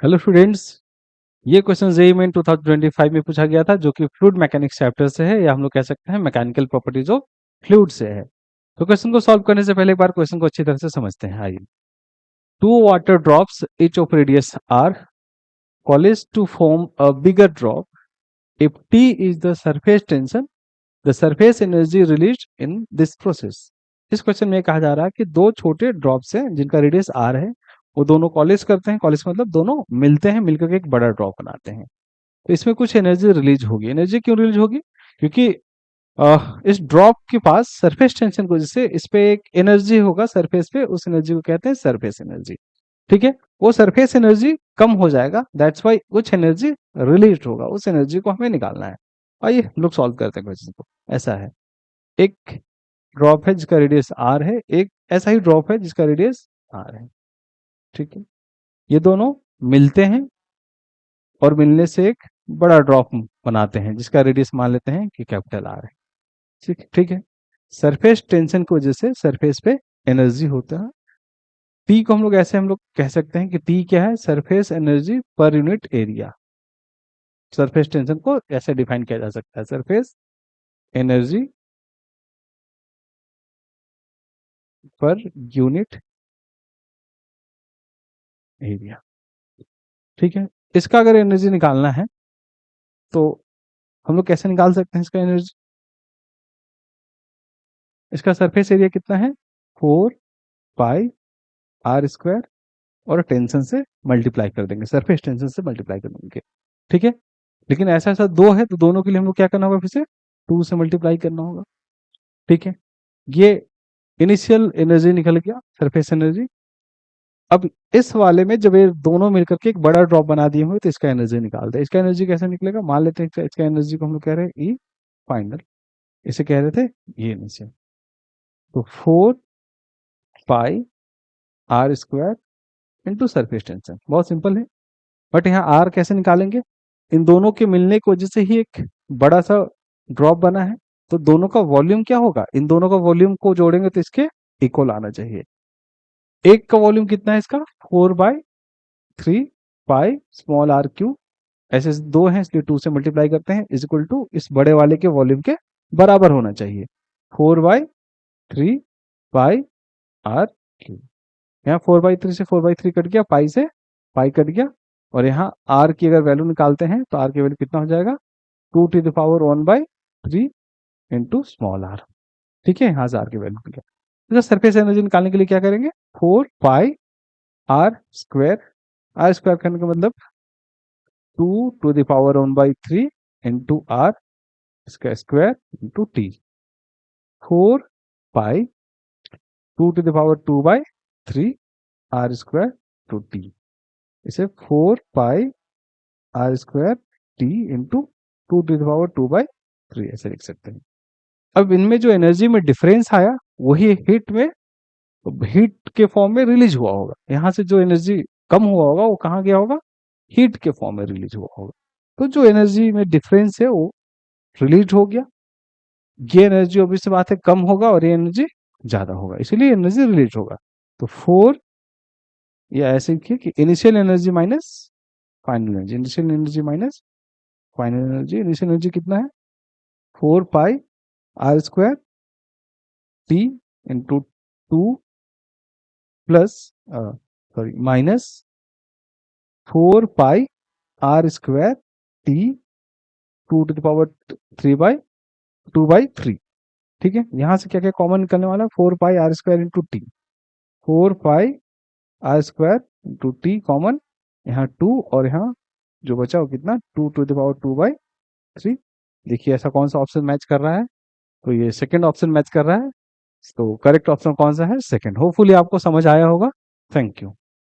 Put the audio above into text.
Hello students. ये question JEE main 2025 में पूछा गया था जो कि फ्लूइड मैकेनिक्स चैप्टर से है, या हम लोग कह सकते हैं मैकेनिकल प्रॉपर्टीज ऑफ फ्लूइड से है। तो क्वेश्चन को सॉल्व करने से पहले एक बार क्वेश्चन को अच्छी तरह से समझते हैं। आइए, two water drops each of radius r coalesce to form a bigger drop if T is the surface tension, the surface energy released in this process। इस क्वेश्चन में कहा जा रहा है कि दो छोटे ड्रॉप्स हैं जिनका रेडियस r है, वो दोनों कॉलेज करते हैं। कॉलेज मतलब दोनों मिलते हैं, मिलकर के एक बड़ा ड्रॉप बनाते हैं। तो इसमें कुछ एनर्जी रिलीज होगी। एनर्जी क्यों रिलीज होगी? क्योंकि इस ड्रॉप के पास सरफेस टेंशन की वजह से इस पे एक एनर्जी होगा सरफेस पे, उस एनर्जी को कहते हैं सरफेस एनर्जी। ठीक है, वो सरफेस एनर्जी कम हो जाएगा, दैट्स वाई कुछ एनर्जी रिलीज होगा, उस एनर्जी को हमें निकालना है। आइए हम लोग सॉल्व करते हैं क्वेश्चन को। ऐसा है, एक ड्रॉप है जिसका रेडियस आर है, एक ऐसा ही ड्रॉप है जिसका रेडियस आर है। ठीक है, ये दोनों मिलते हैं और मिलने से एक बड़ा ड्रॉप बनाते हैं जिसका रेडियस मान लेते हैं कि कैपिटल आर है। ठीक है, सरफेस टेंशन की वजह से सरफेस पे एनर्जी होता है। पी को हम लोग कह सकते हैं कि पी क्या है? Surface energy per unit area. Surface tension को ऐसे डिफाइन किया जा सकता है, surface energy per unit area. ठीक है, इसका अगर एनर्जी निकालना है तो हम लोग कैसे निकाल सकते हैं इसका एनर्जी? इसका सरफेस एरिया कितना है? 4 पाई r² और टेंशन से मल्टीप्लाई कर देंगे, सरफेस टेंशन से मल्टीप्लाई कर देंगे। ठीक है, लेकिन ऐसा ऐसा दो है तो दोनों के लिए हम लोग क्या करना होगा? फिर से 2 से मल्टीप्लाई करना होगा। ठीक है, ये इनिशियल एनर्जी निकल गया, सरफेस एनर्जी। अब इस वाले में जब ये दोनों मिलकर के एक बड़ा ड्रॉप बना दिए हुए तो इसका एनर्जी निकाल दे। इसका एनर्जी कैसे निकलेगा? मान लेते हैं इसका एनर्जी को हम लोग कह रहे हैं ई फाइनल, इसे कह रहे थे ये इनिशियल। तो 4 पाई r² इंटू सरफेस टेंशन, बहुत सिंपल है। बट यहाँ आर कैसे निकालेंगे? इन दोनों के मिलने की वजह से ही एक बड़ा सा ड्रॉप बना है, तो दोनों का वॉल्यूम क्या होगा? इन दोनों का वॉल्यूम को जोड़ेंगे तो इसके इक्वल आना चाहिए। एक का वॉल्यूम कितना है इसका? 4/3 पाई ऐसे दो हैं इसलिए 2 से मल्टीप्लाई करते हैं, इज इक्वल टू इस बड़े वाले के वॉल्यूम के बराबर होना चाहिए, 4/3 पाई r क्यू। यहाँ 4/3 से 4/3 कट गया, पाई से पाई कट गया, और यहाँ r की अगर वैल्यू निकालते हैं तो r की वैल्यू कितना हो जाएगा? 2⁻⁴ इंटू स्मॉल आर। ठीक है, यहाँ से r की वैल्यू निकल गया। तो सरफेस एनर्जी निकालने के लिए क्या करेंगे? 4 पाई r² r² करने का मतलब 2⁻⁴ इंटू r इसका square into t. 4 pi 2⁻²/3 to t, इसे 4 पाई r² टी इंटू 2⁻² ऐसे लिख सकते हैं। अब इनमें जो एनर्जी में डिफरेंस आया वही हीट के फॉर्म में रिलीज हुआ होगा। यहाँ से जो एनर्जी कम हुआ होगा वो कहाँ गया होगा? हीट के फॉर्म में रिलीज हुआ होगा। तो जो एनर्जी में डिफरेंस है वो रिलीज हो गया। ये एनर्जी ऑब्वियस सी बात है कम होगा और ये एनर्जी ज्यादा होगा, इसीलिए एनर्जी रिलीज होगा। तो 4, या ऐसे लिखिए कि initial energy minus final energy. Initial energy minus final energy. Initial energy कितना है? 4 पाई r² T into 2 plus sorry minus 4 पाई r² टी 2⁻3/2/3। ठीक है, यहां से क्या क्या कॉमन निकलने वाला है? 4 पाई r² इंटू टी, 4 पाई r² इंटू टी कॉमन, यहाँ 2 और यहाँ जो बचा वो कितना? 2⁻2/3। देखिए ऐसा कौन सा ऑप्शन मैच कर रहा है? तो ये सेकंड ऑप्शन मैच कर रहा है। तो करेक्ट ऑप्शन कौन सा है? सेकंड। होपफुली आपको समझ आया होगा। Thank you.